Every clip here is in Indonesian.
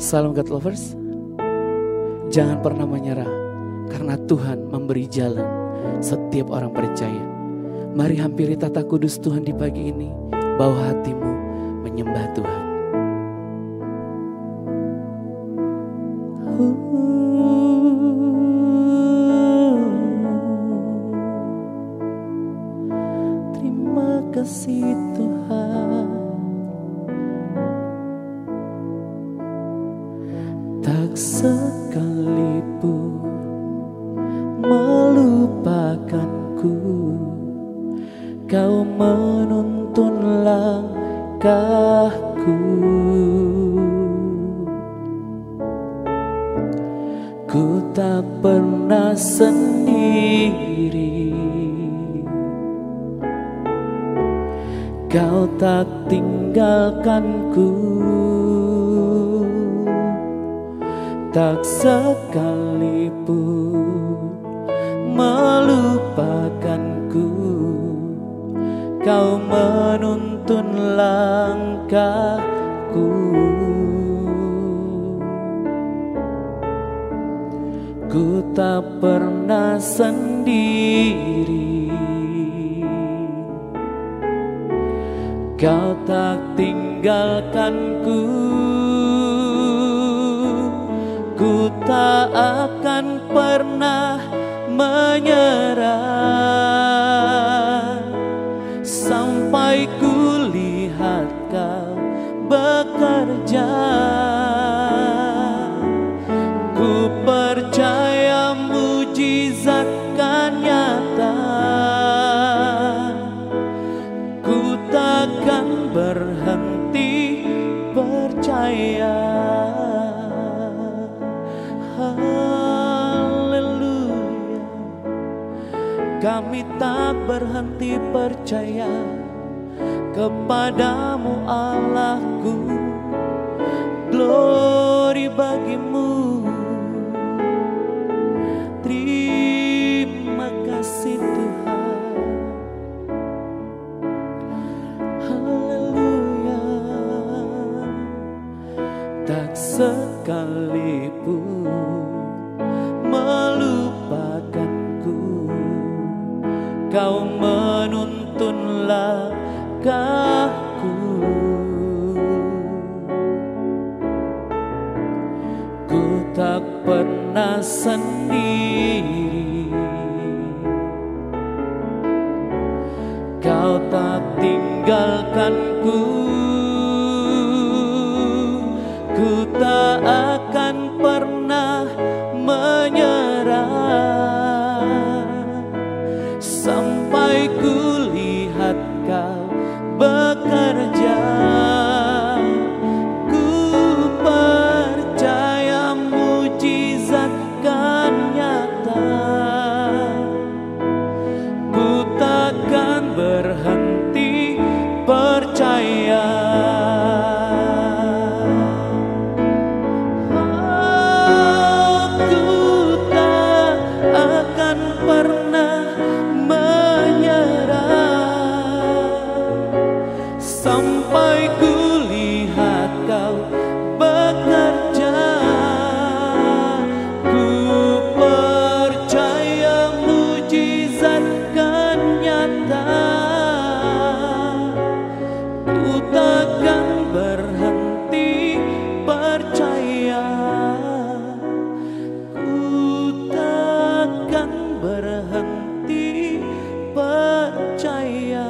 Salam God Lovers. Jangan pernah menyerah, karena Tuhan memberi jalan setiap orang percaya. Mari hampiri tata kudus Tuhan di pagi ini. Bawa hatimu menyembah Tuhan. Terima kasih Tuhan. Tak sekalipun melupakanku, Kau menuntun langkahku. Ku tak pernah sendiri, Kau tak tinggalkanku. Tak sekalipun melupakanku, Kau menuntun langkahku. Ku tak pernah sendiri, Kau tak tinggalkanku. Ku tak akan pernah menyerah sampai ku lihat Kau bekerja. Ku percaya mujizat kan nyata. Ku takkan berhenti percaya. Haleluya. Kami tak berhenti percaya kepadamu Allahku. Glory bagimu. Terima kasih Tuhan. Haleluya. Tak sekalipun melupakanku, Kau menuntun langkahku. Ku tak pernah sendiri, Kau tak tinggalkanku. Ku tak akan pernah menyerah sampai ku lihat Kau bekerja. Ku percaya mujizat kan nyata. Ku takkan berhenti percaya. Sampai ku lihat Kau bekerja. Ku percaya mujizat kan nyata. Ku takkan berhenti percaya. Ku takkan berhenti percaya.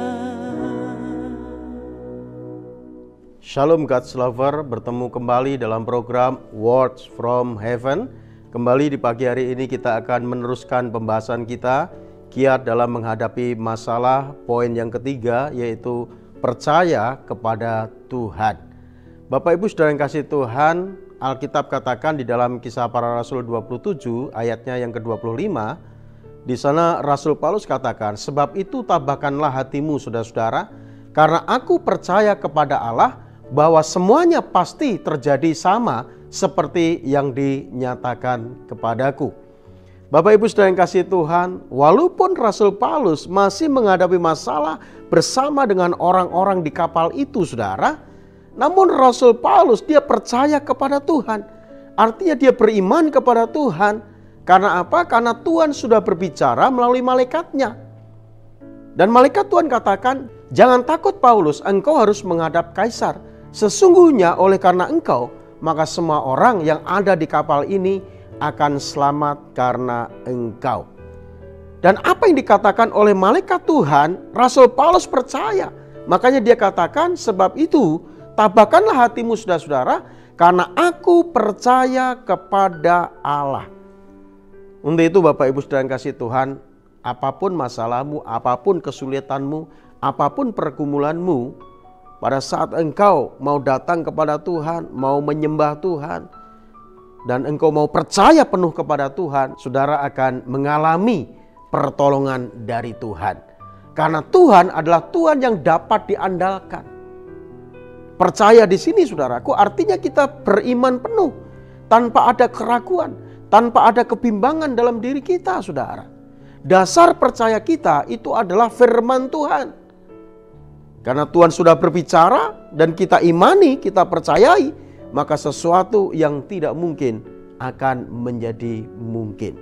Shalom God's Lover, bertemu kembali dalam program Words from Heaven. Kembali di pagi hari ini kita akan meneruskan pembahasan kita, kiat dalam menghadapi masalah. Poin yang ketiga yaitu percaya kepada Tuhan. Bapak Ibu Saudara yang kasih Tuhan, Alkitab katakan di dalam Kisah Para Rasul 27 ayatnya yang ke-25, di sana Rasul Paulus katakan, sebab itu tabahkanlah hatimu saudara-saudara, karena aku percaya kepada Allah bahwa semuanya pasti terjadi sama seperti yang dinyatakan kepadaku. Bapak Ibu Saudara yang kasih Tuhan, walaupun Rasul Paulus masih menghadapi masalah bersama dengan orang-orang di kapal itu, saudara, Namun Rasul Paulus dia percaya kepada Tuhan. Artinya dia beriman kepada Tuhan. Karena apa? Karena Tuhan sudah berbicara melalui malaikatnya. Dan malaikat Tuhan katakan, jangan takut Paulus, engkau harus menghadap Kaisar. Sesungguhnya oleh karena engkau, maka semua orang yang ada di kapal ini akan selamat karena engkau. Dan apa yang dikatakan oleh malaikat Tuhan, Rasul Paulus percaya. Makanya dia katakan, sebab itu tabahkanlah hatimu saudara-saudara, karena aku percaya kepada Allah. Untuk itu Bapak Ibu saudara yang kasih Tuhan, apapun masalahmu, apapun kesulitanmu, apapun pergumulanmu, pada saat engkau mau datang kepada Tuhan, mau menyembah Tuhan, dan engkau mau percaya penuh kepada Tuhan, saudara akan mengalami pertolongan dari Tuhan. Karena Tuhan adalah Tuhan yang dapat diandalkan. Percaya di sini saudaraku artinya kita beriman penuh tanpa ada keraguan, tanpa ada kebimbangan dalam diri kita saudara. Dasar percaya kita itu adalah firman Tuhan. Karena Tuhan sudah berbicara dan kita imani, kita percayai, maka sesuatu yang tidak mungkin akan menjadi mungkin.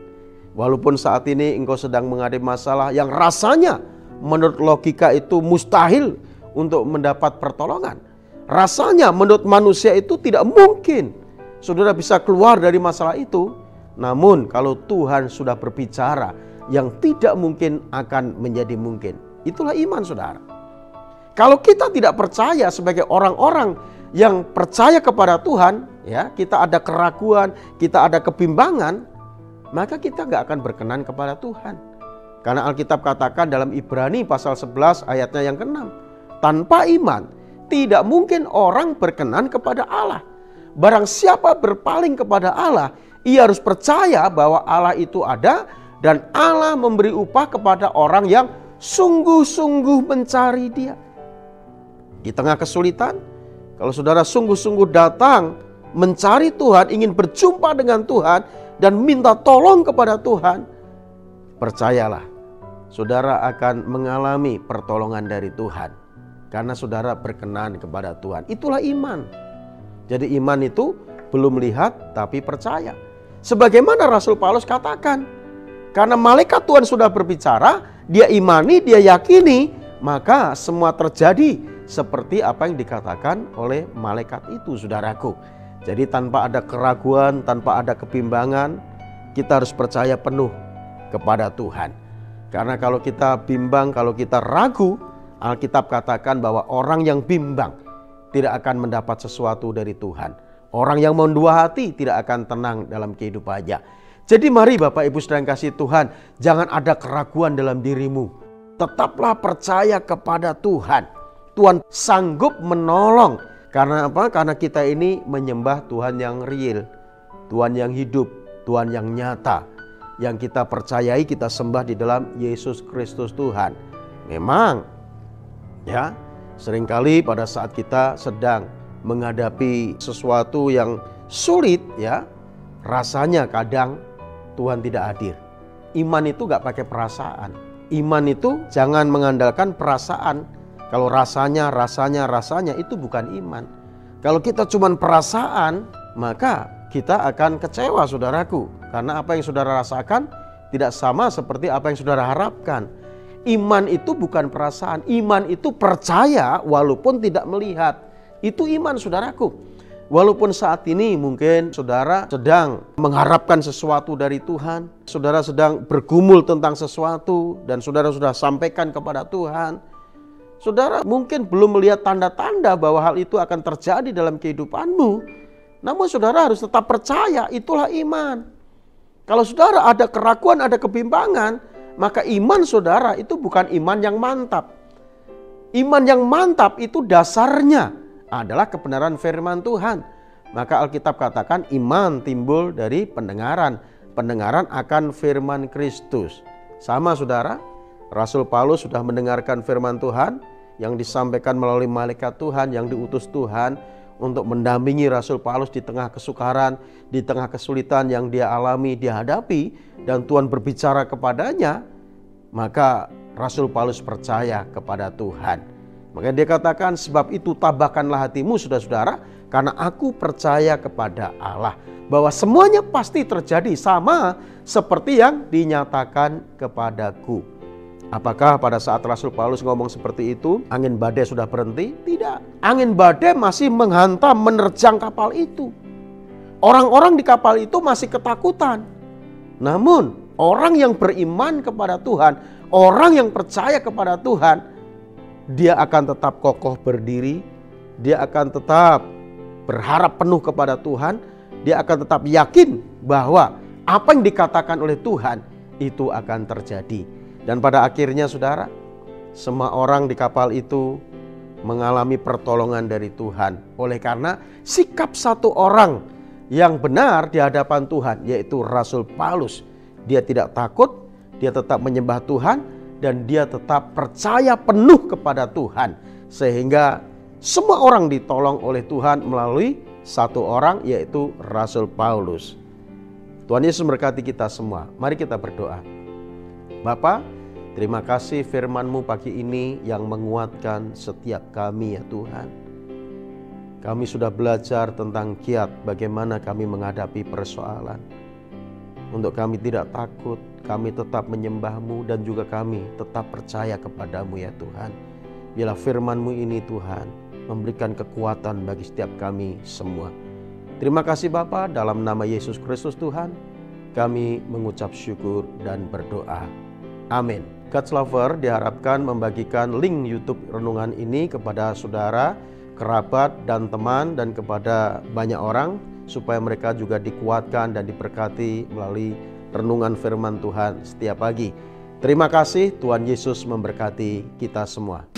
Walaupun saat ini engkau sedang menghadapi masalah yang rasanya menurut logika itu mustahil untuk mendapat pertolongan. Rasanya menurut manusia itu tidak mungkin saudara bisa keluar dari masalah itu. Namun kalau Tuhan sudah berbicara, yang tidak mungkin akan menjadi mungkin. Itulah iman saudara. Kalau kita tidak percaya sebagai orang-orang yang percaya kepada Tuhan, ya, kita ada keraguan, kita ada kebimbangan, maka kita gak akan berkenan kepada Tuhan. Karena Alkitab katakan dalam Ibrani pasal 11 ayatnya yang ke-6, tanpa iman tidak mungkin orang berkenan kepada Allah. Barang siapa berpaling kepada Allah, ia harus percaya bahwa Allah itu ada dan Allah memberi upah kepada orang yang sungguh-sungguh mencari Dia. Di tengah kesulitan, kalau saudara sungguh-sungguh datang mencari Tuhan, ingin berjumpa dengan Tuhan dan minta tolong kepada Tuhan, percayalah, saudara akan mengalami pertolongan dari Tuhan. Karena saudara berkenan kepada Tuhan. Itulah iman. Jadi iman itu belum melihat tapi percaya. Sebagaimana Rasul Paulus katakan, karena malaikat Tuhan sudah berbicara, dia imani, dia yakini, maka semua terjadi seperti apa yang dikatakan oleh malaikat itu, saudaraku. Jadi tanpa ada keraguan, tanpa ada kebimbangan, kita harus percaya penuh kepada Tuhan. Karena kalau kita bimbang, kalau kita ragu, Alkitab katakan bahwa orang yang bimbang tidak akan mendapat sesuatu dari Tuhan. Orang yang mendua hati tidak akan tenang dalam kehidupannya. Jadi mari Bapak Ibu saudara yang kasih Tuhan, jangan ada keraguan dalam dirimu. Tetaplah percaya kepada Tuhan. Tuhan sanggup menolong. Karena apa? Karena kita ini menyembah Tuhan yang real, Tuhan yang hidup, Tuhan yang nyata, yang kita percayai, kita sembah di dalam Yesus Kristus Tuhan. Memang ya, seringkali pada saat kita sedang menghadapi sesuatu yang sulit, ya, rasanya kadang Tuhan tidak hadir. Iman itu gak pakai perasaan. Iman itu jangan mengandalkan perasaan. Kalau rasanya itu bukan iman. Kalau kita cuma perasaan, maka kita akan kecewa saudaraku. Karena apa yang saudara rasakan tidak sama seperti apa yang saudara harapkan. Iman itu bukan perasaan, iman itu percaya walaupun tidak melihat. Itu iman saudaraku. Walaupun saat ini mungkin saudara sedang mengharapkan sesuatu dari Tuhan, saudara sedang bergumul tentang sesuatu dan saudara sudah sampaikan kepada Tuhan, saudara mungkin belum melihat tanda-tanda bahwa hal itu akan terjadi dalam kehidupanmu. Namun saudara harus tetap percaya, itulah iman. Kalau saudara ada keraguan, ada kebimbangan, maka iman saudara itu bukan iman yang mantap. Iman yang mantap itu dasarnya adalah kebenaran firman Tuhan. Maka Alkitab katakan iman timbul dari pendengaran. Pendengaran akan firman Kristus. Sama saudara, Rasul Paulus sudah mendengarkan firman Tuhan yang disampaikan melalui malaikat Tuhan yang diutus Tuhan untuk mendampingi Rasul Paulus di tengah kesukaran, di tengah kesulitan yang dia alami, dia hadapi, dan Tuhan berbicara kepadanya, maka Rasul Paulus percaya kepada Tuhan. Makanya dia katakan, sebab itu tabahkanlah hatimu saudara-saudara, karena aku percaya kepada Allah. Bahwa semuanya pasti terjadi sama seperti yang dinyatakan kepadaku. Apakah pada saat Rasul Paulus ngomong seperti itu, angin badai sudah berhenti? Tidak. Angin badai masih menghantam, menerjang kapal itu. Orang-orang di kapal itu masih ketakutan. Namun, orang yang beriman kepada Tuhan, orang yang percaya kepada Tuhan, dia akan tetap kokoh berdiri, dia akan tetap berharap penuh kepada Tuhan, dia akan tetap yakin bahwa apa yang dikatakan oleh Tuhan itu akan terjadi. Dan pada akhirnya saudara, semua orang di kapal itu mengalami pertolongan dari Tuhan. Oleh karena sikap satu orang yang benar di hadapan Tuhan, yaitu Rasul Paulus. Dia tidak takut, dia tetap menyembah Tuhan, dan dia tetap percaya penuh kepada Tuhan. Sehingga semua orang ditolong oleh Tuhan melalui satu orang, yaitu Rasul Paulus. Tuhan Yesus memberkati kita semua. Mari kita berdoa. Bapa, terima kasih firman-Mu pagi ini yang menguatkan setiap kami ya Tuhan. Kami sudah belajar tentang kiat bagaimana kami menghadapi persoalan. Untuk kami tidak takut, kami tetap menyembah-Mu dan juga kami tetap percaya kepada-Mu ya Tuhan. Biarlah firman-Mu ini Tuhan memberikan kekuatan bagi setiap kami semua. Terima kasih Bapa, dalam nama Yesus Kristus Tuhan, kami mengucap syukur dan berdoa. Amin. God's Lover diharapkan membagikan link YouTube renungan ini kepada saudara, kerabat, dan teman, dan kepada banyak orang supaya mereka juga dikuatkan dan diberkati melalui renungan firman Tuhan setiap pagi. Terima kasih, Tuhan Yesus memberkati kita semua.